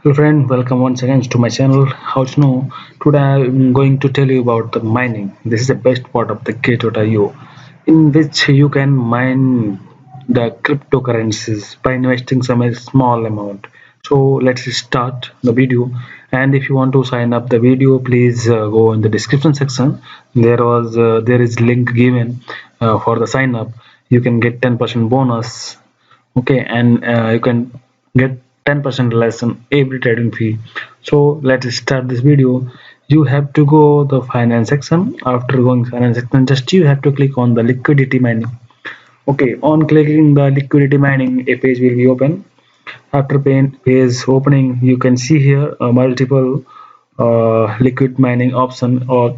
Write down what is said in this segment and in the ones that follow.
Hello friend, welcome once again to my channel. How to know? Today I'm going to tell you about the mining. This is the best part of the GATEio, in which you can mine the cryptocurrencies by investing some small amount. So let's start the video. And if you want to sign up the video, please go in the description section. There is link given for the sign up. You can get 10% bonus, okay, and you can get 10% less on every trading fee. So let's start this video. You have to go the finance section. After going finance section, just you have to click on the liquidity mining. Okay, on clicking the liquidity mining, a page will be open. After page opening, you can see here multiple liquid mining option or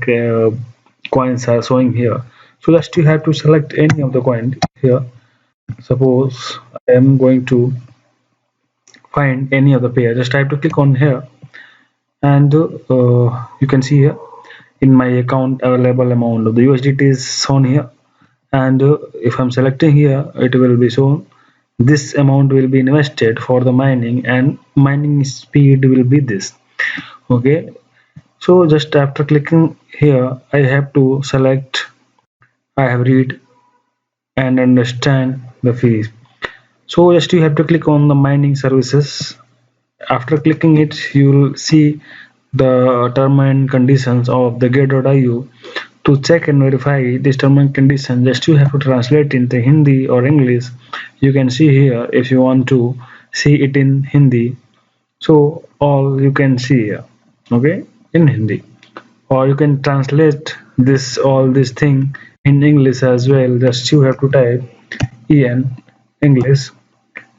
coins are showing here. So just you have to select any of the coin here. Suppose I am going to find any other pair. Just I have to click on here, and you can see here in my account available amount of the USDT is shown here. And if I'm selecting here, it will be shown this amount will be invested for the mining, and mining speed will be this. Okay, so just after clicking here, I have to select I have read and understand the fees. So just you have to click on the mining services. After clicking it, you will see the term and conditions of the GATEio. To check and verify this term and condition, just you have to translate into Hindi or English. You can see here if you want to see it in Hindi. So all you can see here, okay, in Hindi, or you can translate this all this thing in English as well. Just you have to type en English,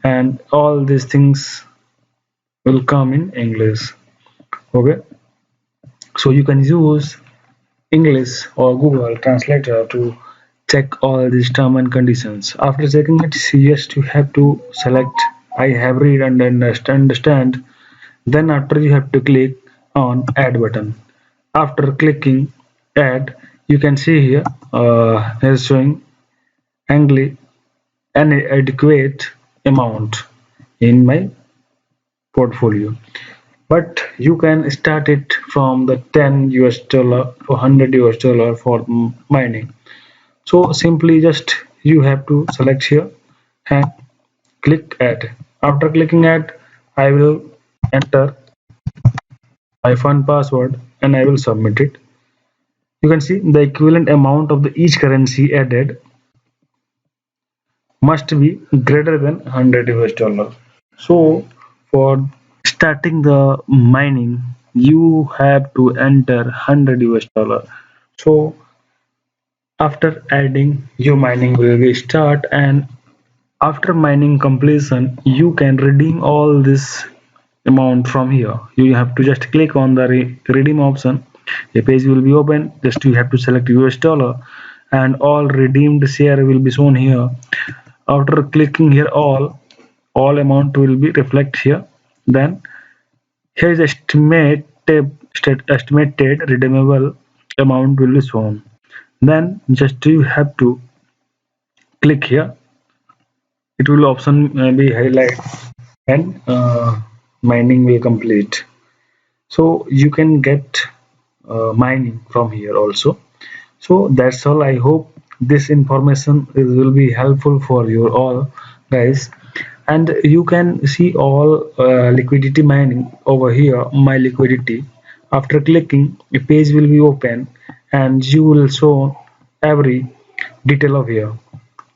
and all these things will come in English. Okay, so you can use English or Google Translator to check all these term and conditions. After checking it, yes, you have to select I have read and understand. Then after you have to click on add button. After clicking add, you can see here is showing angly an adequate amount in my portfolio. But you can start it from the 10 US dollar to 100 US dollar for mining. So simply just you have to select here and click add. After clicking add, I will enter my fund password and I will submit it. You can see the equivalent amount of the each currency added must be greater than 100 US dollar. So for starting the mining, you have to enter 100 US dollar. So after adding, your mining will be start, and after mining completion, you can redeem all this amount from here. You have to just click on the redeem option. A page will be open. Just you have to select US dollar, and all redeemed share will be shown here. After clicking here all amount will be reflect here. Then here is estimated redeemable amount will be shown. Then just you have to click here. It will option be highlight, and mining will complete. So you can get mining from here also. So that's all. I hope this information will be helpful for you all guys. And you can see all liquidity mining over here, my liquidity. After clicking, a page will be open, and you will show every detail of here.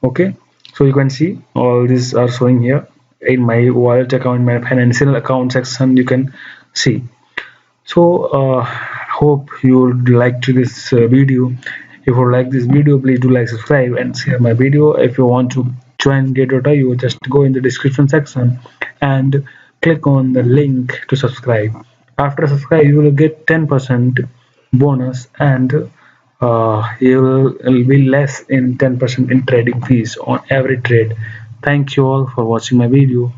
Okay, so you can see all these are showing here in my wallet account, my financial account section. You can see. So hope you would like to this video. If you like this video, please do like, subscribe and share my video. If you want to join GATEio, you just go in the description section and click on the link to subscribe. After subscribe, you will get 10% bonus, and you will be less in 10% in trading fees on every trade. Thank you all for watching my video.